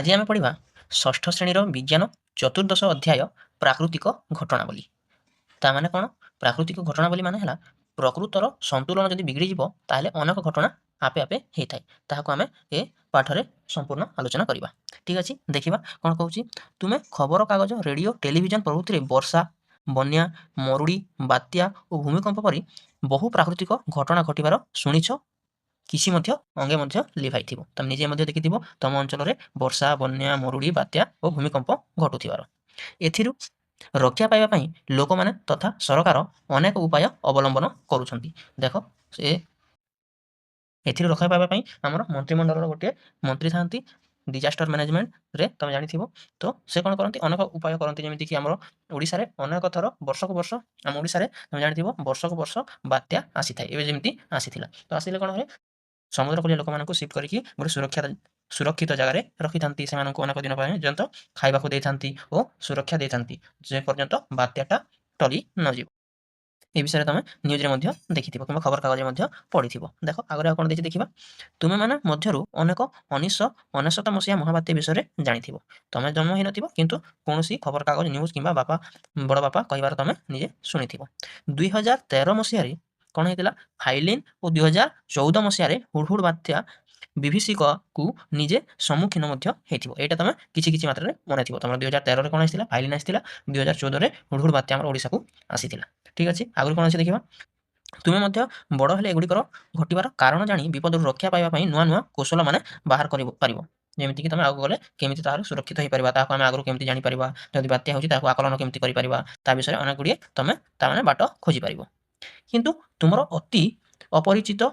ଆଜି ଆମେ ପଢ଼ିବା ଷଷ୍ଠ ଶ୍ରେଣୀର ବିଜ୍ଞାନ ଚତୁର୍ଦ୍ଦଶ ଅଧ୍ୟାୟ ପ୍ରାକୃତିକ ଘଟଣାବଳୀ। ତା ମାନେ କ'ଣ? ପ୍ରାକୃତିକ ଘଟଣାବଳୀ ମାନେ ହେଲା ପ୍ରକୃତର ସନ୍ତୁଳନ ଯଦି ବିଗିଡ଼ିଯିବ ତାହେଲେ ଅନେକ ଘଟଣା ଆପେ ଆପେ ହେଇଥାଏ। ତାହାକୁ ଆମେ ଏ ପାଠରେ ସମ୍ପୂର୍ଣ୍ଣ ଆଲୋଚନା କରିବା। ଠିକ୍ ଅଛି, ଦେଖିବା କ'ଣ କହୁଛି। ତୁମେ ଖବରକାଗଜ, ରେଡ଼ିଓ, ଟେଲିଭିଜନ ପ୍ରଭୃତିରେ ବର୍ଷା, ବନ୍ୟା, ମରୁଡ଼ି, ବାତ୍ୟା ଓ ଭୂମିକମ୍ପ ପରି ବହୁ ପ୍ରାକୃତିକ ଘଟଣା ଘଟିବାର ଶୁଣିଛ, କିଛି ମଧ୍ୟ ଅଙ୍ଗେ ମଧ୍ୟ ଲିଭାଇଥିବ। ତମେ ନିଜେ ମଧ୍ୟ ଦେଖିଥିବ ତମ ଅଞ୍ଚଳରେ ବର୍ଷା, ବନ୍ୟା, ମରୁଡ଼ି, ବାତ୍ୟା ଓ ଭୂମିକମ୍ପ ଘଟୁଥିବାର। ଏଥିରୁ ରକ୍ଷା ପାଇବା ପାଇଁ ଲୋକମାନେ ତଥା ସରକାର ଅନେକ ଉପାୟ ଅବଲମ୍ବନ କରୁଛନ୍ତି। ଦେଖ, ଏଥିରୁ ରକ୍ଷା ପାଇବା ପାଇଁ ଆମର ମନ୍ତ୍ରିମଣ୍ଡଳର ଗୋଟିଏ ମନ୍ତ୍ରୀ ଥାନ୍ତି ଡିଜାଷ୍ଟର ମ୍ୟାନେଜମେଣ୍ଟରେ, ତମେ ଜାଣିଥିବ। ତ ସେ କ'ଣ କରନ୍ତି? ଅନେକ ଉପାୟ କରନ୍ତି। ଯେମିତିକି ଆମର ଓଡ଼ିଶାରେ ଅନେକ ଥର ବର୍ଷକୁ ବର୍ଷ, ଆମ ଓଡ଼ିଶାରେ ତମେ ଜାଣିଥିବ ବର୍ଷକୁ ବର୍ଷ ବାତ୍ୟା ଆସିଥାଏ। ଏବେ ଯେମିତି ଆସିଥିଲା, ତ ଆସିଲେ କ'ଣ ହୁଏ? ସମୁଦ୍ରକୂଳିଆ ଲୋକମାନଙ୍କୁ ସିଫ୍ଟ କରିକି ଗୋଟେ ସୁରକ୍ଷିତ ଜାଗାରେ ରଖିଥାନ୍ତି। ସେମାନଙ୍କୁ ଅନେକ ଦିନ ପର୍ଯ୍ୟନ୍ତ ଖାଇବାକୁ ଦେଇଥାନ୍ତି ଓ ସୁରକ୍ଷା ଦେଇଥାନ୍ତି, ଯେ ପର୍ଯ୍ୟନ୍ତ ବାତ୍ୟାଟା ଟଳି ନଯିବ। ଏ ବିଷୟରେ ତମେ ନ୍ୟୁଜ୍ରେ ମଧ୍ୟ ଦେଖିଥିବ କିମ୍ବା ଖବରକାଗଜରେ ମଧ୍ୟ ପଢ଼ିଥିବ। ଦେଖ, ଆଗରେ ଆଉ କ'ଣ ଦେଇଛି ଦେଖିବା। ତୁମେମାନେ ମଧ୍ୟରୁ ଅନେକ 1999 ମସିହା ମହାବାତ୍ୟା ବିଷୟରେ ଜାଣିଥିବ। ତମେ ଜନ୍ମ ହୋଇନଥିବ, କିନ୍ତୁ କୌଣସି ଖବରକାଗଜ, ନ୍ୟୁଜ୍ କିମ୍ବା ବଡ଼ ବାପା କହିବାର ତମେ ନିଜେ ଶୁଣିଥିବ। 2013 ମସିହାରେ କ'ଣ ହେଇଥିଲା? ଫାଇଲିନ୍ ଓ 2014 ମସିହାରେ ହୁଡ଼ହୁଡ଼ ବାତ୍ୟା ବିଭୀଷିକାକୁ ନିଜେ ସମ୍ମୁଖୀନ ମଧ୍ୟ ହେଇଥିବ। ଏଇଟା ତମେ କିଛି କିଛି ମାତ୍ରାରେ ମନେ ଥିବ। ତମର 2013ରେ କ'ଣ ଆସିଥିଲା? ଫାଇଲିନ୍ ଆସିଥିଲା। 2014ରେ ହୁଡ଼ହୁଡ଼ ବାତ୍ୟା ଆମର ଓଡ଼ିଶାକୁ ଆସିଥିଲା। ଠିକ୍ ଅଛି, ଆଗରୁ କ'ଣ ଅଛି ଦେଖିବା। ତୁମେ ମଧ୍ୟ ବଡ଼ ହେଲେ ଏଗୁଡ଼ିକର ଘଟିବାର କାରଣ ଜାଣି ବିପଦରୁ ରକ୍ଷା ପାଇବା ପାଇଁ ନୂଆ ନୂଆ କୌଶଳମାନେ ବାହାର କରିପାରିବ। ଯେମିତିକି ତମେ ଆଗକୁ ଗଲେ କେମିତି ତାହାର ସୁରକ୍ଷିତ ହୋଇପାରିବା, ତାହାକୁ ଆମେ ଆଗରୁ କେମିତି ଜାଣିପାରିବା, ଯଦି ବାତ୍ୟା ହେଉଛି ତାହାକୁ ଆକଳନ କେମିତି କରିପାରିବା, ତା ବିଷୟରେ ଅନେକ ଗୁଡ଼ିଏ ତମେ ତାମାନେ ବାଟ ଖୋଜିପାରିବ। କିନ୍ତୁ ତୁମର ଅତି ଅପରିଚିତ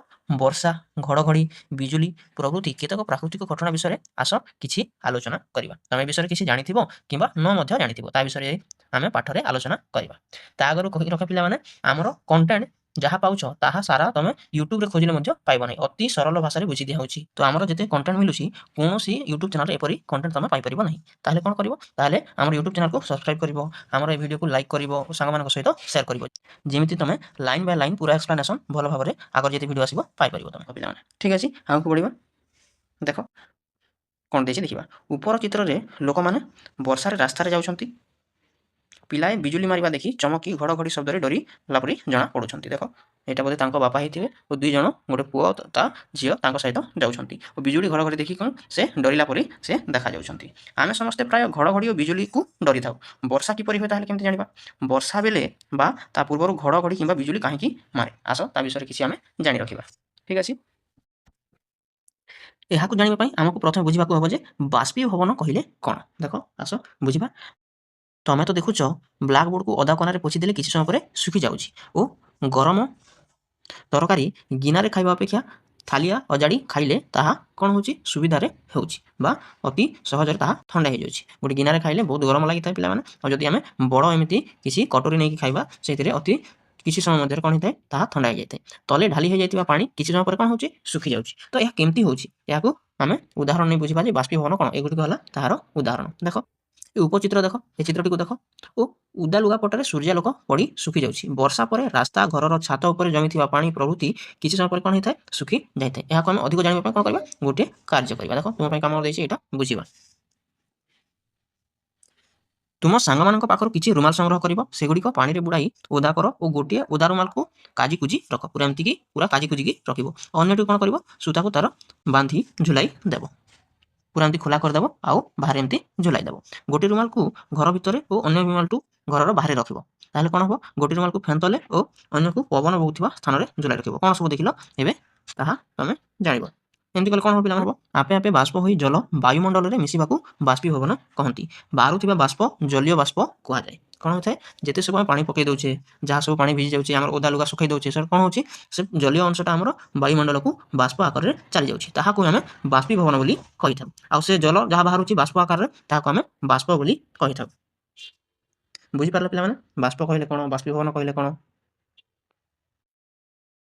ବର୍ଷା, ଘଡ଼ଘଡ଼ି, ବିଜୁଳି ପ୍ରଭୃତି କେତେକ ପ୍ରାକୃତିକ ଘଟଣା ବିଷୟରେ ଆସ କିଛି ଆଲୋଚନା କରିବା। ତମେ ଏ ବିଷୟରେ କିଛି ଜାଣିଥିବ କିମ୍ବା ନ ମଧ୍ୟ ଜାଣିଥିବ, ତା ବିଷୟରେ ଆମେ ପାଠରେ ଆଲୋଚନା କରିବା। ତା ଆଗରୁ କହି ରଖ ପିଲାମାନେ, ଆମର କଣ୍ଟେଣ୍ଟ ଯାହା ପାଉଛ ତାହା ସାରା ତମେ ୟୁଟ୍ୟୁବରେ ଖୋଜିଲେ ମଧ୍ୟ ପାଇବ ନାହିଁ। ଅତି ସରଳ ଭାଷାରେ ବୁଝି ଦିଆହେଉଛି। ତ ଆମର ଯେତେ କଣ୍ଟେଣ୍ଟ ମିଳୁଛି, କୌଣସି ୟୁଟ୍ୟୁବ ଚ୍ୟାନେଲରେ ଏପରି କଣ୍ଟେଣ୍ଟ ତମେ ପାଇପାରିବ ନାହିଁ। ତାହେଲେ କ'ଣ କରିବ? ତାହେଲେ ଆମର ୟୁଟ୍ୟୁବ ଚ୍ୟାନେଲକୁ ସବସ୍କ୍ରାଇବ କରିବ, ଆମର ଏ ଭିଡ଼ିଓକୁ ଲାଇକ୍ କରିବ ଓ ସାଙ୍ଗମାନଙ୍କ ସହିତ ସେୟାର କରିବ, ଯେମିତି ତମେ ଲାଇନ୍ ବାଇ ଲାଇନ୍ ପୁରା ଏକ୍ସପ୍ଲାନେସନ୍ ଭଲ ଭାବରେ ଆଗର ଯେତେ ଭିଡ଼ିଓ ଆସିବ ପାଇପାରିବ ତମେ ପିଲାମାନେ। ଠିକ୍ ଅଛି, ଆଗକୁ ବଢ଼ିବା। ଦେଖ କ'ଣ ଦେଇଛି ଦେଖିବା। ଉପର ଚିତ୍ରରେ ଲୋକମାନେ ବର୍ଷାରେ ରାସ୍ତାରେ ଯାଉଛନ୍ତି। ପିଲାଏ ବିଜୁଳି ମାରିବା ଦେଖି ଚମକି ଘଡ଼ଘଡ଼ି ଶବ୍ଦରେ ଡରିଲା ପରି ଜଣାପଡ଼ୁଛନ୍ତି। ଦେଖ, ଏଇଟା ବୋଧେ ତାଙ୍କ ବାପା ହେଇଥିବେ ଓ ଦୁଇ ଜଣ, ଗୋଟେ ପୁଅ ତା ଝିଅ ତାଙ୍କ ସହିତ ଯାଉଛନ୍ତି ଓ ବିଜୁଳି ଘଡ଼ଘଡ଼ି ଦେଖି କ'ଣ ସେ ଡରିଲା ପରି ସେ ଦେଖାଯାଉଛନ୍ତି। ଆମେ ସମସ୍ତେ ପ୍ରାୟ ଘଡ଼ଘଡ଼ି ଓ ବିଜୁଳିକୁ ଡରିଥାଉ। ବର୍ଷା କିପରି ହୁଏ ତାହେଲେ କେମିତି ଜାଣିବା? ବର୍ଷା ବେଳେ ବା ତା ପୂର୍ବରୁ ଘଡ଼ଘଡ଼ି କିମ୍ବା ବିଜୁଳି କାହିଁକି ମାରେ? ଆସ ତା ବିଷୟରେ କିଛି ଆମେ ଜାଣି ରଖିବା। ଠିକ୍ ଅଛି, ଏହାକୁ ଜାଣିବା ପାଇଁ ଆମକୁ ପ୍ରଥମେ ବୁଝିବାକୁ ହେବ ଯେ ବାଷ୍ପୀଭବନ କହିଲେ କ'ଣ। ଦେଖ, ଆସ ବୁଝିବା। ତମେ ତ ଦେଖୁଛ ବ୍ଲାକବୋର୍ଡ଼କୁ ଅଦା କନାରେ ପୋଛିଦେଲେ କିଛି ସମୟ ପରେ ଶୁଖିଯାଉଛି ଓ ଗରମ ତରକାରୀ ଗିନାରେ ଖାଇବା ଅପେକ୍ଷା ଥାଳିଆ ଅଜାଡ଼ି ଖାଇଲେ ତାହା କ'ଣ ହେଉଛି? ସୁବିଧାରେ ହେଉଛି ବା ଅତି ସହଜରେ ତାହା ଥଣ୍ଡା ହେଇଯାଉଛି। ଗୋଟେ ଗିନାରେ ଖାଇଲେ ବହୁତ ଗରମ ଲାଗିଥାଏ ପିଲାମାନେ, ଆଉ ଯଦି ଆମେ ବଡ଼ ଏମିତି କିଛି କଟୋରୀ ନେଇକି ଖାଇବା, ସେଥିରେ ଅତି କିଛି ସମୟ ମଧ୍ୟରେ କ'ଣ ହେଇଥାଏ? ତାହା ଥଣ୍ଡା ହେଇଯାଇଥାଏ। ତଳେ ଢାଳି ହେଇଯାଇଥିବା ପାଣି କିଛି ସମୟ ପରେ କ'ଣ ହେଉଛି? ଶୁଖିଯାଉଛି। ତ ଏହା କେମିତି ହେଉଛି? ଏହାକୁ ଆମେ ଉଦାହରଣ ନେଇ ବୁଝିବା ଯେ ବାଷ୍ପୀଭବନ କ'ଣ। ଏଗୁଡ଼ିକ ହେଲା ତାହାର ଉଦାହରଣ। ଦେଖ, ଏ ଉପଚିତ୍ର ଦେଖ, ଏ ଚିତ୍ରଟିକୁ ଦେଖ ଓ ଉଦା ଲୁଗାପଟାରେ ସୂର୍ଯ୍ୟାଲୋକ ପଡ଼ି ଶୁଖିଯାଉଛି। ବର୍ଷା ପରେ ରାସ୍ତା, ଘରର ଛାତ ଉପରେ ଜମିଥିବା ପାଣି ପ୍ରଭୃତି କିଛି ସମୟ ପରେ କ'ଣ ହେଇଥାଏ? ଶୁଖି ଯାଇଥାଏ। ଏହାକୁ ଆମେ ଅଧିକ ଜାଣିବା ପାଇଁ କ'ଣ କରିବା? ଗୋଟିଏ କାର୍ଯ୍ୟ କରିବା। ଦେଖ, ତୁମ ପାଇଁ କାମ ଦେଇଛି, ଏଇଟା ବୁଝିବା। ତୁମ ସାଙ୍ଗମାନଙ୍କ ପାଖରୁ କିଛି ରୁମାଲ ସଂଗ୍ରହ କରିବ, ସେଗୁଡ଼ିକ ପାଣିରେ ବୁଡ଼ାଇ ଓଦା କର ଓ ଗୋଟିଏ ଓଦା ରୁମାଲକୁ କାଜିକୁଜି ରଖ, ପୁରା ଏମିତିକି ପୁରା କାଜିକୁଜିକି ରଖିବ। ଅନ୍ୟଟି କ'ଣ କରିବ? ସୂତାକୁ ତାର ବାନ୍ଧି ଝୁଲାଇ ଦେବ, ପୁରା ଏମିତି ଖୋଲା କରିଦେବ ଆଉ ବାହାରେ ଏମିତି ଝୁଲାଇ ଦେବ। ଗୋଟିଏ ରୁମାଲକୁ ଘର ଭିତରେ ଓ ଅନ୍ୟ ରୁମାଲକୁ ଘରର ବାହାରେ ରଖିବ। ତାହେଲେ କ'ଣ ହେବ? ଗୋଟିଏ ରୁମାଲକୁ ଫ୍ୟାନ୍ ତଳେ ଓ ଅନ୍ୟକୁ ପବନ ବହୁଥିବା ସ୍ଥାନରେ ଝୁଲାଇ ରଖିବ। କ'ଣ ସବୁ ଦେଖିଲ ଏବେ ତାହା ତମେ ଜାଣିବ। ଏମିତି କଲେ କ'ଣ ହେବ ପିଲାମାନେ? ଆପେ ଆପେ ବାଷ୍ପ ହୋଇ ଜଳ ବାୟୁମଣ୍ଡଳରେ ମିଶିବାକୁ ବାଷ୍ପୀଭବନ କହନ୍ତି। ବାହାରୁଥିବା ବାଷ୍ପ ଜଳୀୟ ବାଷ୍ପ କୁହାଯାଏ। କ'ଣ ହୋଇଥାଏ? ଯେତେ ସବୁ ଆମେ ପାଣି ପକାଇ ଦେଉଛେ, ଯାହା ସବୁ ପାଣି ଭିଜି ଯାଉଛି, ଆମର ଓଦା ଲୁଗା ଶୁଖାଇ ଦେଉଛେ, ସେଟା କ'ଣ ହେଉଛି? ସେ ଜଳୀୟ ଅଂଶଟା ଆମର ବାୟୁମଣ୍ଡଳକୁ ବାଷ୍ପ ଆକାରରେ ଚାଲିଯାଉଛି। ତାହାକୁ ଆମେ ବାଷ୍ପୀଭବନ ବୋଲି କହିଥାଉ। ଆଉ ସେ ଜଳ ଯାହା ବାହାରୁଛି ବାଷ୍ପ ଆକାରରେ, ତାହାକୁ ଆମେ ବାଷ୍ପ ବୋଲି କହିଥାଉ। ବୁଝିପାରିଲ ପିଲାମାନେ? ବାଷ୍ପ କହିଲେ କ'ଣ, ବାଷ୍ପୀଭବନ କହିଲେ କ'ଣ?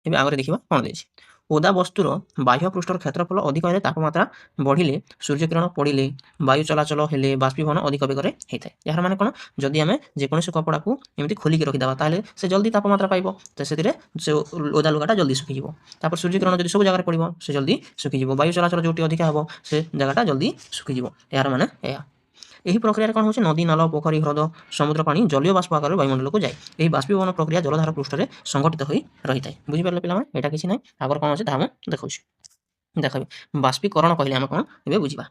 ଏବେ ଆଗରେ ଦେଖିବା କ'ଣ ଦେଇଛି। ଓଦା ବସ୍ତୁର ବାହ୍ୟ ପୃଷ୍ଠର କ୍ଷେତ୍ରଫଳ ଅଧିକ ହେଲେ ତାପମାତ୍ରା ବଢ଼ିଲେ, ସୂର୍ଯ୍ୟକିରଣ ପଡ଼ିଲେ, ବାୟୁ ଚଳାଚଳ ହେଲେ ବାଷ୍ପୀଭବନ ଅଧିକ ବେଗରେ ହେଇଥାଏ। ଏହାର ମାନେ କ'ଣ? ଯଦି ଆମେ ଯେକୌଣସି କପଡ଼ାକୁ ଏମିତି ଖୋଲିକି ରଖିଦେବା ତାହେଲେ ସେ ଜଲ୍ଦି ତାପମାତ୍ରା ପାଇବ, ତ ସେଥିରେ ସେ ଓଦା ଲୁଗାଟା ଜଲ୍ଦି ଶୁଖିଯିବ। ତାପରେ ସୂର୍ଯ୍ୟକିରଣ ଯଦି ସବୁ ଜାଗାରେ ପଡ଼ିବ ସେ ଜଲ୍ଦି ଶୁଖିଯିବ। ବାୟୁ ଚଳାଚଳ ଯେଉଁଠି ଅଧିକା ହେବ ସେ ଜାଗାଟା ଜଲ୍ଦି ଶୁଖିଯିବ। ଏହାର ମାନେ ଏହା। ଏହି ପ୍ରକ୍ରିୟାରେ କ'ଣ ହେଉଛି? ନଦୀ, ନାଳ, ପୋଖରୀ, ହ୍ରଦ, ସମୁଦ୍ର ପାଣି ଜଳୀୟ ବାଷ୍ପ ଆକାରରେ ବାୟୁମଣ୍ଡଳକୁ ଯାଏ। ଏହି ବାଷ୍ପୀଭବନ ପ୍ରକ୍ରିୟା ଜଳଧାର ପୃଷ୍ଠରେ ସଂଘଟିତ ହୋଇ ରହିଥାଏ। ବୁଝିପାରିଲେ ପିଲାମାନେ? ଏଇଟା କିଛି ନାହିଁ, ଆଗରେ କ'ଣ ଅଛି ତାହା ମୁଁ ଦେଖାଉଛି। ଦେଖ, ବାଷ୍ପୀକରଣ କହିଲେ ଆମେ କ'ଣ ଏବେ ବୁଝିବା।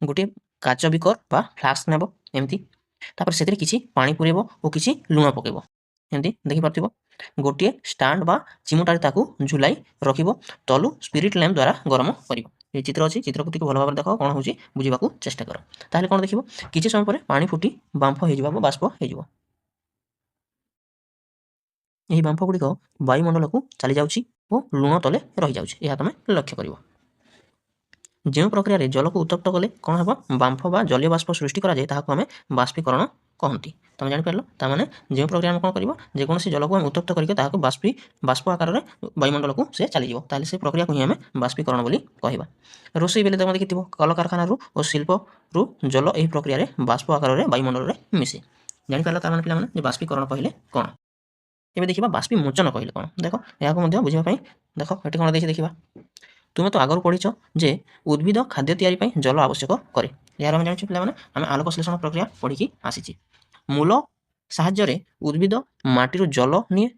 ଗୋଟିଏ କାଚ ବିକର ବା ଫ୍ଲାସ୍କ ନେବ ଏମିତି, ତାପରେ ସେଥିରେ କିଛି ପାଣି ପୁରେଇବ ଓ କିଛି ଲୁଣ ପକେଇବ। ଏମିତି ଦେଖିପାରୁଥିବ। ଗୋଟିଏ ଷ୍ଟାଣ୍ଡ ବା ଚିମୁଟାରେ ତାକୁ ଝୁଲାଇ ରଖିବ। ତଲୁ ସ୍ପିରିଟ୍ ଲ୍ୟାମ୍ପ ଦ୍ୱାରା ଗରମ କରିବ। ଏ ଚିତ୍ର ଅଛି, ଚିତ୍ରକୁ ଟିକେ ଭଲ ଭାବରେ ଦେଖ, କ'ଣ ହେଉଛି ବୁଝିବାକୁ ଚେଷ୍ଟା କର। ତାହେଲେ କ'ଣ ଦେଖିବ? କିଛି ସମୟ ପରେ ପାଣି ଫୁଟି ବାମ୍ଫ ହେଇଯିବ ବା ବାଷ୍ପ ହେଇଯିବ। ଏହି ବାମ୍ଫଗୁଡ଼ିକ ବାୟୁମଣ୍ଡଳକୁ ଚାଲିଯାଉଛି ଓ ଲୁଣ ତଳେ ରହିଯାଉଛି। ଏହା ତୁମେ ଲକ୍ଷ୍ୟ କରିବ। ଯେଉଁ ପ୍ରକ୍ରିୟାରେ ଜଳକୁ ଉତ୍ତପ୍ତ କଲେ କ'ଣ ହେବ? ବାମ୍ଫ ବା ଜଳୀୟ ବାଷ୍ପ ସୃଷ୍ଟି କରାଯାଏ, ତାହାକୁ ଆମେ ବାଷ୍ପୀକରଣ କହନ୍ତି। ତମେ ଜାଣିପାରିଲ? ତା'ମାନେ ଯେଉଁ ପ୍ରକ୍ରିୟା ଆମେ କ'ଣ କରିବା? ଯେକୌଣସି ଜଳକୁ ଆମେ ଉତ୍ତପ୍ତ କରିକି ତାହାକୁ ବାଷ୍ପ ଆକାରରେ ବାୟୁମଣ୍ଡଳକୁ ସେ ଚାଲିଯିବ, ତାହେଲେ ସେ ପ୍ରକ୍ରିୟାକୁ ହିଁ ଆମେ ବାଷ୍ପୀକରଣ ବୋଲି କହିବା। ରୋଷେଇ ବେଲେ ତମେ ଦେଖିଥିବ, କଳକାରଖାନାରୁ ଓ ଶିଳ୍ପରୁ ଜଳ ଏହି ପ୍ରକ୍ରିୟାରେ ବାଷ୍ପ ଆକାରରେ ବାୟୁମଣ୍ଡଳରେ ମିଶେ। ଜାଣିପାରିଲ ତା'ମାନେ ପିଲାମାନେ ଯେ ବାଷ୍ପୀକରଣ କହିଲେ କ'ଣ? ଏବେ ଦେଖିବା ବାଷ୍ପୀମୋଚନ କହିଲେ କ'ଣ? ଦେଖ, ଏହାକୁ ମଧ୍ୟ ବୁଝିବା ପାଇଁ ଦେଖ ଏଠି କ'ଣ ଦେଇଛି ଦେଖିବା। ତୁମେ ତ ଆଗରୁ ପଢ଼ିଛ ଯେ ଉଦ୍ଭିଦ ଖାଦ୍ୟ ତିଆରି ପାଇଁ ଜଳ ଆବଶ୍ୟକ କରେ। ଏହାର ଆମେ ଜାଣିଛୁ ପିଲାମାନେ, ଆମେ ଆଲୋକ ଶ୍ଳେଷଣ ପ୍ରକ୍ରିୟା ପଢ଼ିକି ଆସିଛି। ମୂଳ ସାହାଯ୍ୟରେ ଉଦ୍ଭିଦ ମାଟିରୁ ଜଳ ନିଏ।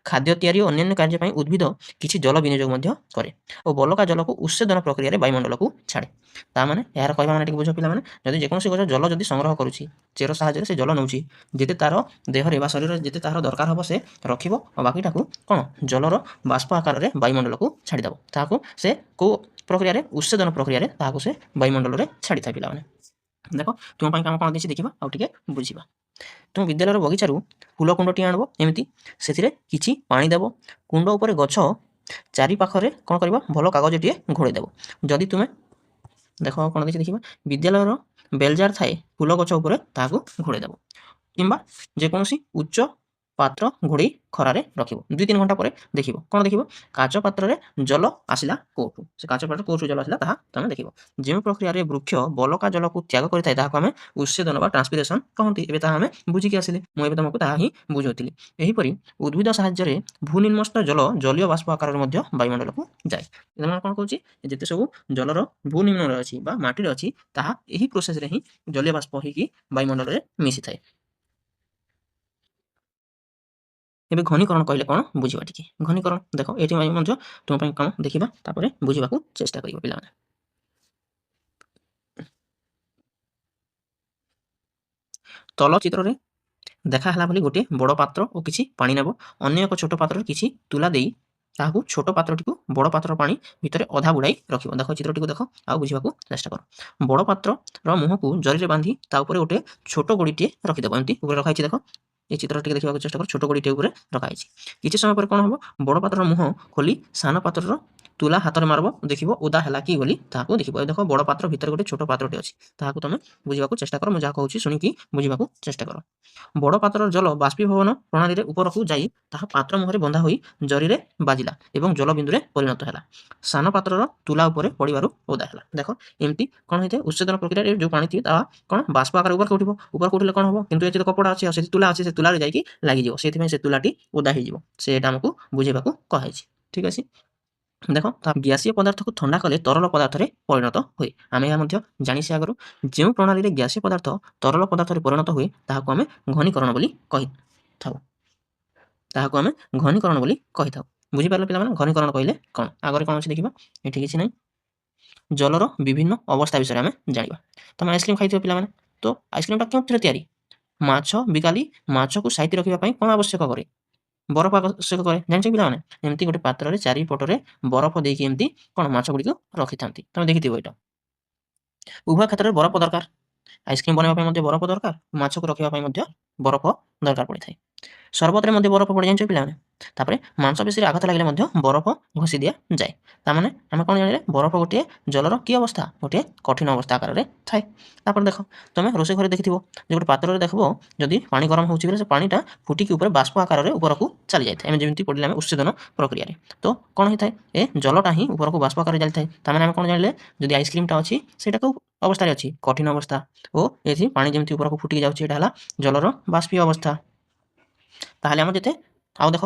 ଖାଦ୍ୟ ତିଆରି ଓ ଅନ୍ୟାନ୍ୟ କାର୍ଯ୍ୟ ପାଇଁ ଉଦ୍ଭିଦ କିଛି ଜଳ ବିନିଯୋଗ ମଧ୍ୟ କରେ ଓ ବଳକା ଜଳକୁ ଉତ୍ସେଦନ ପ୍ରକ୍ରିୟାରେ ବାୟୁମଣ୍ଡଳକୁ ଛାଡ଼େ। ତା'ମାନେ ଏହାର କହିବା ମାନେ ଟିକେ ବୁଝ ପିଲାମାନେ, ଯଦି ଯେକୌଣସି ଗଛ ଜଳ ଯଦି ସଂଗ୍ରହ କରୁଛି, ଚେର ସାହାଯ୍ୟରେ ସେ ଜଳ ନେଉଛି, ଯେତେ ତା'ର ଦେହରେ ବା ଶରୀରରେ ଯେତେ ତାହାର ଦରକାର ହେବ ସେ ରଖିବ ଓ ବାକିଟାକୁ କ'ଣ ଜଳର ବାଷ୍ପ ଆକାରରେ ବାୟୁମଣ୍ଡଳକୁ ଛାଡ଼ିଦେବ। ତାହାକୁ ସେ କେଉଁ ପ୍ରକ୍ରିୟାରେ? ଉତ୍ସେଦନ ପ୍ରକ୍ରିୟାରେ ତାହାକୁ ସେ ବାୟୁମଣ୍ଡଳରେ ଛାଡ଼ିଥାଏ ପିଲାମାନେ। ଦେଖ, ତୁମ ପାଇଁ କାମ କ'ଣ ଦେଇଛି ଦେଖିବା ଆଉ ଟିକେ ବୁଝିବା। ତୁମ ବିଦ୍ୟାଳୟର ବଗିଚାରୁ ଫୁଲ କୁଣ୍ଡଟିଏ ଆଣିବ, ଏମିତି ସେଥିରେ କିଛି ପାଣି ଦେବ। କୁଣ୍ଡ ଉପରେ ଗଛ ଚାରିପାଖରେ କ'ଣ କରିବ? ଭଲ କାଗଜଟିଏ ଘୋଡ଼େଇ ଦେବ। ଯଦି ତୁମେ ଦେଖ କ'ଣ ଦେଇଛି ଦେଖିବା, ବିଦ୍ୟାଳୟର ବେଲଜାର ଥାଏ, ଫୁଲ ଗଛ ଉପରେ ତାହାକୁ ଘୋଡ଼େଇ ଦେବ, କିମ୍ବା ଯେକୌଣସି ଉଚ୍ଚ ପାତ୍ର ଘୋଡ଼େଇ ଖରାରେ ରଖିବ। 2-3 ଘଣ୍ଟା ପରେ ଦେଖିବ କ'ଣ ଦେଖିବ? କାଚ ପାତ୍ରରେ ଜଳ ଆସିଲା କୋଉଠୁ? ସେ କାଚ ପାତ୍ରରେ କୋଉଠୁ ଜଳ ଆସିଲା ତାହା ତମେ ଦେଖିବ। ଯେଉଁ ପ୍ରକ୍ରିୟାରେ ବୃକ୍ଷ ବଳକା ଜଳକୁ ତ୍ୟାଗ କରିଥାଏ ତାହାକୁ ଆମେ ଉତ୍ସେଦନ ବା ଟ୍ରାନ୍ସପିରେସନ୍ କହନ୍ତି। ଏବେ ତାହା ଆମେ ବୁଝିକି ଆସିଲେ, ମୁଁ ଏବେ ତୁମକୁ ତାହା ହିଁ ବୁଝାଉଥିଲି। ଏହିପରି ଉଦ୍ଭିଦ ସାହାଯ୍ୟରେ ଭୂନିମ୍ନସ୍ଥ ଜଳ ଜଳୀୟ ବାଷ୍ପ ଆକାରରେ ମଧ୍ୟ ବାୟୁମଣ୍ଡଳକୁ ଯାଏ। ଏମାନେ କ'ଣ କହୁଛି? ଯେତେ ସବୁ ଜଳର ଭୂନିମ୍ନରେ ଅଛି ବା ମାଟିରେ ଅଛି, ତାହା ଏହି ପ୍ରୋସେସରେ ହିଁ ଜଳୀୟ ବାଷ୍ପ ହେଇକି ବାୟୁମଣ୍ଡଳରେ ମିଶିଥାଏ। ଏବେ ଘନୀକରଣ କହିଲେ କ'ଣ ବୁଝିବା ଟିକେ। ଘନୀକରଣ ଦେଖ, ଏଠି ମଧ୍ୟ ତୁମ ପାଇଁ କ'ଣ ଦେଖିବା, ତାପରେ ବୁଝିବାକୁ ଚେଷ୍ଟା କରିବ ପିଲାମାନେ। ତଳ ଚିତ୍ରରେ ଦେଖା ହେଲା ଭଳି ଗୋଟିଏ ବଡ଼ ପାତ୍ର ଓ କିଛି ପାଣି ନେବ। ଅନ୍ୟ ଏକ ଛୋଟ ପାତ୍ରରେ କିଛି ତୁଲା ଦେଇ ତାହାକୁ ଛୋଟ ପାତ୍ରଟିକୁ ବଡ଼ ପାତ୍ରର ପାଣି ଭିତରେ ଅଧା ବୁଡ଼ାଇ ରଖିବ। ଦେଖ, ଚିତ୍ରଟିକୁ ଦେଖ ଆଉ ବୁଝିବାକୁ ଚେଷ୍ଟା କର। ବଡ଼ ପାତ୍ରର ମୁହଁକୁ ଜରିରେ ବାନ୍ଧି ତା ଉପରେ ଗୋଟେ ଛୋଟ ଗୋଡ଼ିଟିଏ ରଖିଦେବ। ଏମିତି ଉପରେ ରଖାହେଇଛି ଦେଖ, এই ଚିତ୍ର ଟିକେ ଦେଖିବାକୁ ଚେଷ୍ଟା କର। ଛୋଟ ଗୋଡ଼ିଟିଏ ଉପରେ ରଖାହେଇଛି। କିଛି ସମୟ ପରେ କ'ଣ ହେବ? ବଡ଼ ପାତ୍ରର ମୁହଁ ଖୋଲି ସାନ ପାତ୍ରର ତୁଲା ହାତରେ ମାରିବ, ଦେଖିବ ଓଦା ହେଲା କି ବୋଲି ତାହାକୁ ଦେଖିବ। ଏ ଦେଖ, ବଡ଼ ପାତ୍ର ଭିତରେ ଗୋଟେ ଛୋଟ ପାତ୍ରଟେ ଅଛି, ତାହାକୁ ତମେ ବୁଝିବାକୁ ଚେଷ୍ଟା କର। ମୁଁ ଯାହା କହୁଛି ଶୁଣିକି ବୁଝିବାକୁ ଚେଷ୍ଟା କର। ବଡ଼ ପାତ୍ରର ଜଳ ବାଷ୍ପୀଭବନ ପ୍ରଣାଳୀରେ ଉପରକୁ ଯାଇ ତାହା ପାତ୍ର ମୁହଁରେ ବନ୍ଧା ହୋଇ ଜରିରେ ବାଜିଲା ଏବଂ ଜଳବିନ୍ଦୁରେ ପରିଣତ ହେଲା। ସାନ ପାତ୍ରର ତୁଲା ଉପରେ ପଡ଼ିବାରୁ ଓଦା ହେଲା। ଦେଖ, ଏମିତି କ'ଣ ହୋଇଥାଏ? ଉତ୍ସେଦନ ପ୍ରକ୍ରିୟାରେ ଯେଉଁ ପାଣିଟି ତାହା କ'ଣ ବାଷ୍ପ ଆକାରରେ ଉପରକୁ ଉଠିବ। ଉପରକୁ ଉଠିଲେ କ'ଣ ହେବ? କିନ୍ତୁ ଏଠି ତ କପଡ଼ା ଅଛି ଆଉ ସେଠି ତୁଲା ଅଛି, ସେ ତୁଲାରେ ଯାଇକି ଲାଗିଯିବ। ସେଥିପାଇଁ ସେ ତୁଲାଟି ଓଦା ହେଇଯିବ। ସେଇଟା ଆମକୁ ବୁଝେଇବାକୁ କୁହାଯାଇଛି। ଠିକ୍ ଅଛି। ଦେଖ, ଗ୍ୟାସୀୟ ପଦାର୍ଥକୁ ଥଣ୍ଡା କଲେ ତରଳ ପଦାର୍ଥରେ ପରିଣତ ହୁଏ। ଆମେ ଏହା ମଧ୍ୟ ଜାଣିଛେ ଆଗରୁ। ଯେଉଁ ପ୍ରଣାଳୀରେ ଗ୍ୟାସୀୟ ପଦାର୍ଥ ତରଳ ପଦାର୍ଥରେ ପରିଣତ ହୁଏ ତାହାକୁ ଆମେ ଘନୀକରଣ ବୋଲି କହିଥାଉ। ବୁଝିପାରିଲ ପିଲାମାନେ? ଘନୀକରଣ କହିଲେ କ'ଣ? ଆଗରେ କ'ଣ ଅଛି ଦେଖିବା। ଏଠି କିଛି ନାହିଁ। ଜଳର ବିଭିନ୍ନ ଅବସ୍ଥା ବିଷୟରେ ଆମେ ଜାଣିବା। ତମେ ଆଇସ୍କ୍ରିମ୍ ଖାଇଥିବ ପିଲାମାନେ, ତ ଆଇସ୍କ୍ରିମ୍ଟା କେଉଁଥିରେ ତିଆରି? ମାଛ ବିକାଳି ମାଛକୁ ସାଇତି ରଖିବା ପାଇଁ କ'ଣ ଆବଶ୍ୟକ କରେ? ବରଫ ଆବଶ୍ୟକ କରେ। ଜାଣିଛ ପିଲାମାନେ? ଏମିତି ଗୋଟେ ପାତ୍ରରେ ଚାରିପଟରେ ବରଫ ଦେଇକି ଏମିତି କ'ଣ ମାଛ ଗୁଡ଼ିକୁ ରଖିଥାନ୍ତି। ତମେ ଦେଖିଥିବ ଏଇଟା। ଉଭୟ କ୍ଷେତ୍ରରେ ବରଫ ଦରକାର। ଆଇସ୍କ୍ରିମ୍ ବନାଇବା ପାଇଁ ମଧ୍ୟ ବରଫ ଦରକାର, ମାଛକୁ ରଖିବା ପାଇଁ ମଧ୍ୟ ବରଫ ଦରକାର ପଡ଼ିଥାଏ। ସରବତରେ ମଧ୍ୟ ବରଫ ପଡ଼େ ଜାଣିଛ ପିଲାମାନେ। ତାପରେ ମାଂସପେଶୀରେ ଆଘାତ ଲାଗିଲେ ମଧ୍ୟ ବରଫ ଘଷି ଦିଆଯାଏ। ତାମାନେ ଆମେ କ'ଣ ଜାଣିଲେ ବରଫ ଗୋଟିଏ ଜଳର କି ଅବସ୍ଥା, ଗୋଟିଏ କଠିନ ଅବସ୍ଥା ଆକାରରେ ଥାଏ। ତାପରେ ଦେଖ ତୁମେ ରୋଷେଇ ଘରେ ଦେଖିଥିବ ଯେ ଗୋଟେ ପାତ୍ରରେ ଦେଖିବ ଯଦି ପାଣି ଗରମ ହେଉଛି ବୋଲେ ସେ ପାଣିଟା ଫୁଟିକି ଉପରେ ବାଷ୍ପ ଆକାରରେ ଉପରକୁ ଚାଲି ଯାଇଥାଏ। ଆମେ ଯେମିତି ପଢ଼ିଲେ ଆମେ ଉତ୍ସେଦନ ପ୍ରକ୍ରିୟାରେ। ତ କ'ଣ ହେଇଥାଏ ଏ ଜଳଟା ହିଁ ଉପରକୁ ବାଷ୍ପ ଆକାରରେ ଚାଲିଥାଏ। ତାମାନେ ଆମେ କ'ଣ ଜାଣିଲେ ଯଦି ଆଇସ୍କ୍ରିମ୍ଟା ଅଛି ସେଇଟା କେଉଁ ଅବସ୍ଥାରେ ଅଛି, କଠିନ ଅବସ୍ଥା, ଓ ଏଠି ପାଣି ଯେମିତି ଉପରକୁ ଫୁଟିକି ଯାଉଛି ଏଇଟା ହେଲା ଜଳର ବାଷ୍ପୀୟ ଅବସ୍ଥା। ତାହେଲେ ଆମର ଆଉ ଦେଖ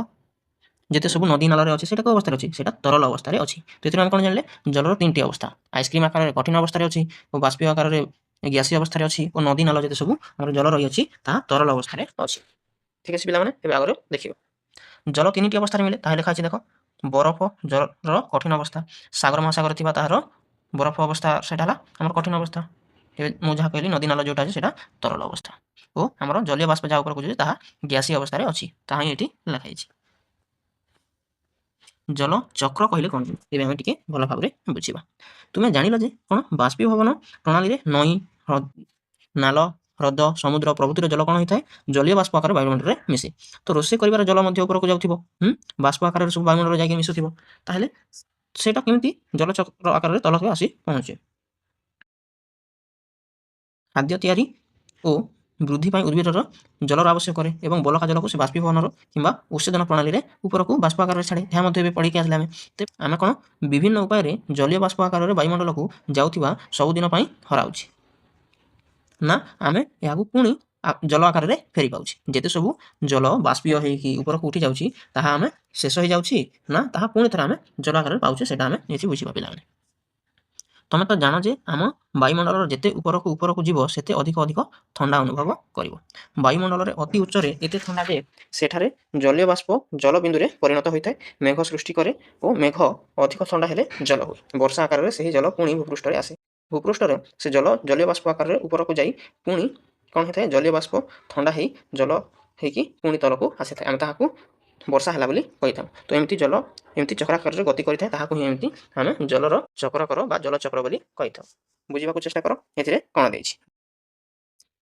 ଯେତେ ସବୁ ନଦୀ ନାଳରେ ଅଛି ସେଇଟା କେଉଁ ଅବସ୍ଥାରେ ଅଛି, ସେଇଟା ତରଳ ଅବସ୍ଥାରେ ଅଛି। ତ ଏଥିରୁ ଆମେ କ'ଣ ଜାଣିଲେ ଜଳର 3ଟି ଅବସ୍ଥା, ଆଇସ୍କ୍ରିମ୍ ଆକାରରେ କଠିନ ଅବସ୍ଥାରେ ଅଛି, ଓ ବାଷ୍ପୀୟ ଆକାରରେ ଗ୍ୟାସୀୟ ଅବସ୍ଥାରେ ଅଛି, ଓ ନଦୀ ନାଳ ଯେତେ ସବୁ ଆମର ଜଳ ରହିଅଛି ତାହା ତରଳ ଅବସ୍ଥାରେ ଅଛି। ଠିକ୍ ଅଛି ପିଲାମାନେ, ଏବେ ଆଗରେ ଦେଖିବ ଜଳ 3ଟି ଅବସ୍ଥାରେ ମିଳେ। ତାହେଲେ ଲେଖା ଅଛି ଦେଖ ବରଫ ଜଳର କଠିନ ଅବସ୍ଥା, ସାଗର ମହାସାଗର ଥିବା ତାହାର ବରଫ ଅବସ୍ଥା ସେଇଟା ହେଲା ଆମର କଠିନ ଅବସ୍ଥା। ଏବେ ମୁଁ ଯାହା କହିଲି ନଦୀ ନାଳ ଯେଉଁଟା ଅଛି ସେଇଟା ତରଳ ଅବସ୍ଥା, ଓ ଆମର ଜଳୀୟ ବାଷ୍ପ ଯାହା ଉପରକୁ ଯାଉଛି ତାହା ଗ୍ୟାସୀୟ ଅବସ୍ଥାରେ ଅଛି, ତାହା ହିଁ ଏଠି ଲେଖା ହେଇଛି। ଜଳ ଚକ୍ର କହିଲେ କ'ଣ, ଏବେ ଆମେ ଟିକେ ଭଲ ଭାବରେ ବୁଝିବା। ତୁମେ ଜାଣିଲ ଯେ କ'ଣ ବାଷ୍ପୀଭବନ ପ୍ରଣାଳୀରେ ନଈ, ନାଳ, ହ୍ରଦ, ସମୁଦ୍ର ପ୍ରଭୃତିର ଜଳ କ'ଣ ହୋଇଥାଏ, ଜଳୀୟ ବାଷ୍ପ ଆକାରରେ ବାୟୁମଣ୍ଡଳରେ ମିଶେ। ତ ରୋଷେଇ କରିବାର ଜଳ ମଧ୍ୟ ଉପରକୁ ଯାଉଥିବ, ବାଷ୍ପ ଆକାରରେ ସବୁ ବାୟୁମଣ୍ଡଳରେ ଯାଇକି ମିଶୁଥିବ। ତାହେଲେ ସେଇଟା କେମିତି ଜଳଚକ୍ର ଆକାରରେ ତଳକୁ ଆସି ପହଞ୍ଚେ। ଖାଦ୍ୟ ତିଆରି ଓ ବୃଦ୍ଧି ପାଇଁ ଉଦ୍ଭିଦର ଜଳର ଆବଶ୍ୟକ କରେ ଏବଂ ବଳକା ଜଳକୁ ସେ ବାଷ୍ପୀଭବନର କିମ୍ବା ଉତ୍ସେଦନ ପ୍ରଣାଳୀରେ ଉପରକୁ ବାଷ୍ପ ଆକାରରେ ଛାଡ଼େ। ଏହା ମଧ୍ୟ ଏବେ ପଢ଼ିକି ଆସିଲେ ଆମେ କ'ଣ ବିଭିନ୍ନ ଉପାୟରେ ଜଳୀୟ ବାଷ୍ପ ଆକାରରେ ବାୟୁମଣ୍ଡଳକୁ ଯାଉଥିବା ସବୁଦିନ ପାଇଁ ହରାଉଛି ନା ଆମେ ଏହାକୁ ପୁଣି ଜଳ ଆକାରରେ ଫେରି ପାଉଛି। ଯେତେ ସବୁ ଜଳ ବାଷ୍ପୀୟ ହେଇକି ଉପରକୁ ଉଠି ଯାଉଛି ତାହା ଆମେ ଶେଷ ହେଇଯାଉଛି ନା ତାହା ପୁଣି ଥରେ ଆମେ ଜଳ ଆକାରରେ ପାଉଛେ, ସେଇଟା ଆମେ ଏଠି ବୁଝିବା ପିଲାମାନେ। ତମେ ତ ଜାଣ ଯେ ଆମ ବାୟୁମଣ୍ଡଳର ଯେତେ ଉପରକୁ ଯିବ ସେତେ ଅଧିକ ଥଣ୍ଡା ଅନୁଭବ କରିବ। ବାୟୁମଣ୍ଡଳରେ ଅତି ଉଚ୍ଚରେ ଏତେ ଥଣ୍ଡା ଯେ ସେଠାରେ ଜଳୀୟ ବାଷ୍ପ ଜଳବିନ୍ଦୁରେ ପରିଣତ ହୋଇଥାଏ, ମେଘ ସୃଷ୍ଟି କରେ ଓ ମେଘ ଅଧିକ ଥଣ୍ଡା ହେଲେ ଜଳ ହୁଏ। ବର୍ଷା ଆକାରରେ ସେହି ଜଳ ପୁଣି ଭୂପୃଷ୍ଠରେ ଆସେ। ଭୂପୃଷ୍ଠରେ ସେ ଜଳୀୟ ବାଷ୍ପ ଆକାରରେ ଉପରକୁ ଯାଇ ପୁଣି କ'ଣ ହେଇଥାଏ, ଜଳୀୟ ବାଷ୍ପ ଥଣ୍ଡା ହେଇ ଜଳ ହେଇକି ପୁଣି ତଳକୁ ଆସିଥାଏ। ଆମେ ତାହାକୁ ବର୍ଷା ହେଲା ବୋଲି କହିଥାଉ। ତ ଏମିତି ଚକ୍ରାକାରରେ ଗତି କରିଥାଏ, ତାହାକୁ ହିଁ ଏମିତି ଆମେ ଜଳର ଚକ୍ରାକାର ବା ଜଳଚକ୍ର ବୋଲି କହିଥାଉ। ବୁଝିବାକୁ ଚେଷ୍ଟା କର ଏଥିରେ କ'ଣ ଦେଇଛି।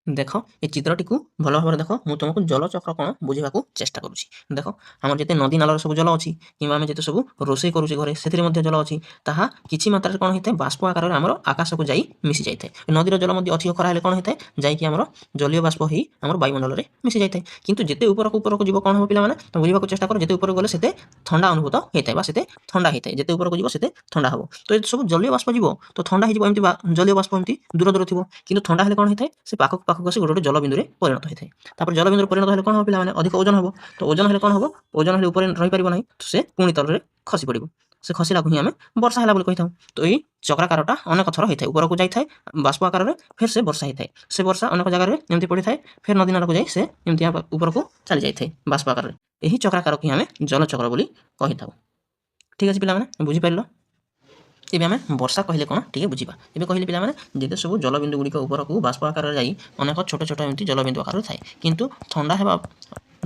ଦେଖ ଏ ଚିତ୍ରଟିକୁ ଭଲ ଭାବରେ ଦେଖ, ମୁଁ ତୁମକୁ ଜଳଚକ୍ର କ'ଣ ବୁଝିବାକୁ ଚେଷ୍ଟା କରୁଛି। ଦେଖ ଆମର ଯେତେ ନଦୀ ନାଳର ସବୁ ଜଳ ଅଛି କିମ୍ବା ଆମେ ଯେତେ ସବୁ ରୋଷେଇ କରୁଛେ ଘରେ ସେଥିରେ ମଧ୍ୟ ଜଳ ଅଛି, ତାହା କିଛି ମାତ୍ରାରେ କ'ଣ ହୋଇଥାଏ, ବାଷ୍ପ ଆକାରରେ ଆମର ଆକାଶକୁ ଯାଇ ମିଶି ଯାଇଥାଏ। ନଦୀର ଜଳ ମଧ୍ୟ ଅଧିକ ଖରା ହେଲେ କ'ଣ ହୋଇଥାଏ, ଯାଇକି ଆମର ଜଳୀୟ ବାଷ୍ପ ହେଇ ଆମର ବାୟୁମଣ୍ଡଳରେ ମିଶି ଯାଇଥାଏ। କିନ୍ତୁ ଯେତେ ଉପରକୁ ଯିବ କ'ଣ ହେବ ପିଲାମାନେ, ତ ବୁଝିବାକୁ ଚେଷ୍ଟା କର, ଯେତେ ଉପରକୁ ଗଲେ ସେତେ ଥଣ୍ଡା ଅନୁଭୂତ ହୋଇଥାଏ ବା ସେତେ ଥଣ୍ଡା ହୋଇଥାଏ। ଯେତେ ଉପରକୁ ଯିବ ସେତେ ଥଣ୍ଡା ହେବ। ତ ଏ ସବୁ ଜଳୀୟ ବାଷ୍ପ ଯିବ ତ ଥଣ୍ଡା ହେଇଯିବ, ଏମିତି ଜଳୀୟ ବାଷ୍ପ ଏମିତି ଦୂର ଥିବ। କିନ୍ତୁ ଥଣ୍ଡା ହେଲେ କ'ଣ ହୋଇଥାଏ, ସେ ପାଖକୁ ଆସି ଗୋଟେ ଜଳବିନ୍ଦୁରେ ପରିଣତ ହୋଇଥାଏ। ତାପରେ ଜଳବିନ୍ଦୁରେ ପରିଣତ ହେଲେ କ'ଣ ହେବ ପିଲାମାନେ, ଅଧିକ ଓଜନ ହେବ। ତ ଓଜନ ହେଲେ କ'ଣ ହେବ, ଓଜନ ହେଲେ ଉପରେ ରହିପାରିବ ନାହିଁ, ତ ସେ ପୁଣି ତଳରେ ଖସି ପଡ଼ିବ। ସେ ଖସିଲାକୁ ହିଁ ଆମେ ବର୍ଷା ହେଲା ବୋଲି କହିଥାଉ। ତ ଏଇ ଚକ୍ରାକାରଟା ଅନେକ ଥର ହୋଇଥାଏ, ଉପରକୁ ଯାଇଥାଏ ବାଷ୍ପ ଆକାରରେ, ଫେର୍ ସେ ବର୍ଷା ହେଇଥାଏ। ସେ ବର୍ଷା ଅନେକ ଜାଗାରେ ଏମିତି ପଡ଼ିଥାଏ, ଫେର୍ ନଦୀ ନାଳକୁ ଯାଇ ସେ ଏମିତି ଉପରକୁ ଚାଲି ଯାଇଥାଏ ବାଷ୍ପ ଆକାରରେ। ଏହି ଚକ୍ରାକାରକୁ ହିଁ ଆମେ ଜଳଚକ୍ର ବୋଲି କହିଥାଉ। ଠିକ୍ ଅଛି ପିଲାମାନେ, ବୁଝିପାରିଲ। ଏବେ ଆମେ ବର୍ଷା କହିଲେ କ'ଣ ଟିକେ ବୁଝିବା। ଏବେ କହିଲେ ପିଲାମାନେ ଯେତେ ସବୁ ଜଳବିନ୍ଦୁ ଗୁଡ଼ିକ ଉପରକୁ ବାଷ୍ପ ଆକାରରେ ଯାଇ ଅନେକ ଛୋଟ ଏମିତି ଜଳବିନ୍ଦୁ ଆକାରରେ ଥାଏ, କିନ୍ତୁ ଥଣ୍ଡା ହେବା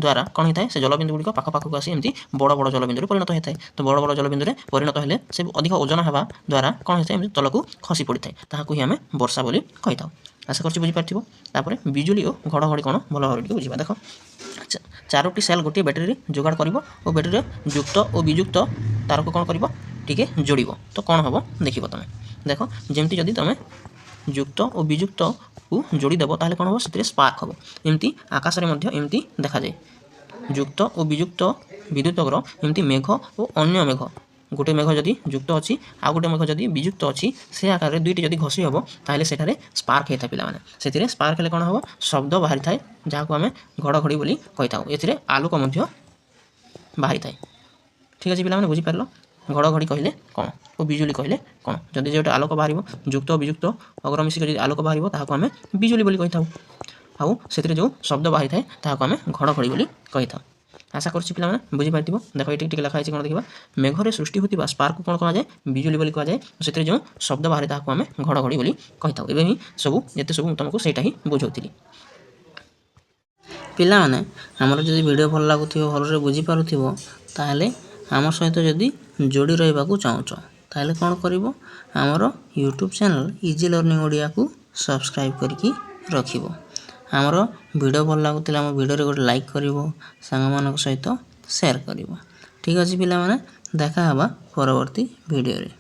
ଦ୍ୱାରା କ'ଣ ହୋଇଥାଏ, ସେ ଜଳବିନ୍ଦୁ ଗୁଡ଼ିକ ପାଖକୁ ଆସି ଏମିତି ବଡ଼ ଜଳବିନ୍ଦୁରେ ପରିଣତ ହୋଇଥାଏ। ତ ବଡ଼ ଜଳବିନ୍ଦୁରେ ପରିଣତ ହେଲେ ସେ ଅଧିକ ଓଜନ ହେବା ଦ୍ୱାରା କ'ଣ ହୋଇଥାଏ, ଏମିତି ତଳକୁ ଖସି ପଡ଼ିଥାଏ। ତାହାକୁ ହିଁ ଆମେ ବର୍ଷା ବୋଲି କହିଥାଉ। ଆଶା କରୁଛି ବୁଝିପାରିଥିବ। ତାପରେ ବିଜୁଳି ଓ ଘଡ଼ଘଡ଼ି କ'ଣ ଭଲ ଭାବରେ ଟିକେ ବୁଝିବା। ଦେଖ 4ଟି ସେଲ୍ ଗୋଟିଏ ବ୍ୟାଟେରୀ ଯୋଗାଡ଼ କରିବ ଓ ବ୍ୟାଟେରୀରେ ଯୁକ୍ତ ଓ ବିଯୁକ୍ତ ତାରକୁ କ'ଣ କରିବ, ଟିକେ ଯୋଡ଼ିବ। ତ କ'ଣ ହେବ ଦେଖିବ ତମେ। ଦେଖ ଯେମିତି ଯଦି ତମେ ଯୁକ୍ତ ଓ ବିଯୁକ୍ତକୁ ଯୋଡ଼ିଦେବ ତାହେଲେ କ'ଣ ହେବ, ସେଥିରେ ସ୍ପାର୍କ ହେବ। ଏମିତି ଆକାଶରେ ମଧ୍ୟ ଏମିତି ଦେଖାଯାଏ। ଯୁକ୍ତ ଓ ବିଯୁକ୍ତ ବିଦ୍ୟୁତର ଏମିତି ମେଘ ଓ ଅନ୍ୟ ମେଘ, ଗୋଟେ ମେଘ ଯଦି ଯୁକ୍ତ ଅଛି ଆଉ ଗୋଟେ ମେଘ ଯଦି ବିଯୁକ୍ତ ଅଛି, ସେ ଆକାରରେ ଦୁଇଟି ଯଦି ଘଷି ହେବ ତାହେଲେ ସେଠାରେ ସ୍ପାର୍କ ହେଇଥାଏ ପିଲାମାନେ। ସେଥିରେ ସ୍ପାର୍କ ହେଲେ କ'ଣ ହେବ, ଶବ୍ଦ ବାହାରିଥାଏ, ଯାହାକୁ ଆମେ ଘଡ଼ଘଡ଼ି ବୋଲି କହିଥାଉ। ଏଥିରେ ଆଲୋକ ମଧ୍ୟ ବାହାରିଥାଏ। ଠିକ୍ ଅଛି ପିଲାମାନେ, ବୁଝିପାରିଲ। ଘଡ଼ଘଡ଼ି କହିଲେ କ'ଣ ଓ ବିଜୁଳି କହିଲେ କ'ଣ। ଯଦି ଯେଉଁଟା ଆଲୋକ ବାହାରିବ, ଯୁକ୍ତ ଓ ବିଯୁକ୍ତ ଅଗ୍ର ମିଶିକି ଯଦି ଆଲୋକ ବାହାରିବ ତାହାକୁ ଆମେ ବିଜୁଳି ବୋଲି କହିଥାଉ। ଆଉ ସେଥିରେ ଯେଉଁ ଶବ୍ଦ ବାହାରିଥାଏ ତାହାକୁ ଆମେ ଘଡ଼ଘଡ଼ି ବୋଲି କହିଥାଉ। ଆଶା କରୁଛି ପିଲାମାନେ ବୁଝିପାରିଥିବ। ଦେଖ ଏଠି ଟିକେ ଲେଖା ହେଇଛି, କ'ଣ ଦେଖିବା। ମେଘରେ ସୃଷ୍ଟି ହେଉଥିବା ସ୍ପାର୍କକୁ କ'ଣ କୁହାଯାଏ, ବିଜୁଳି ବୋଲି କୁହାଯାଏ। ସେଥିରେ ଯେଉଁ ଶବ୍ଦ ବାହାରେ ତାହାକୁ ଆମେ ଘଡ଼ଘଡ଼ି ବୋଲି କହିଥାଉ। ଏବେ ହିଁ ଯେତେ ସବୁ ମୁଁ ତୁମକୁ ସେଇଟା ହିଁ ବୁଝାଉଥିଲି। ପିଲାମାନେ ଆମର ଯଦି ଭିଡ଼ିଓ ଭଲ ଲାଗୁଥିବ, ଭଲରେ ବୁଝିପାରୁଥିବ, ତାହେଲେ ଆମ ସହିତ ଯଦି ଯୋଡ଼ି ରହିବାକୁ ଚାହୁଁଛ ତାହେଲେ କ'ଣ କରିବ, ଆମର ୟୁଟ୍ୟୁବ୍ ଚ୍ୟାନେଲ୍ ଇଜି ଲର୍ଣ୍ଣିଂ ଓଡ଼ିଆକୁ ସବସ୍କ୍ରାଇବ୍ କରିକି ରଖିବ। ଆମର ଭିଡ଼ିଓ ଭଲ ଲାଗୁଥିଲେ ଆମ ଭିଡ଼ିଓରେ ଗୋଟେ ଲାଇକ୍ କରିବ, ସାଙ୍ଗମାନଙ୍କ ସହିତ ସେୟାର କରିବ। ଠିକ୍ ଅଛି ପିଲାମାନେ, ଦେଖା ହେବା ପରବର୍ତ୍ତୀ ଭିଡ଼ିଓରେ।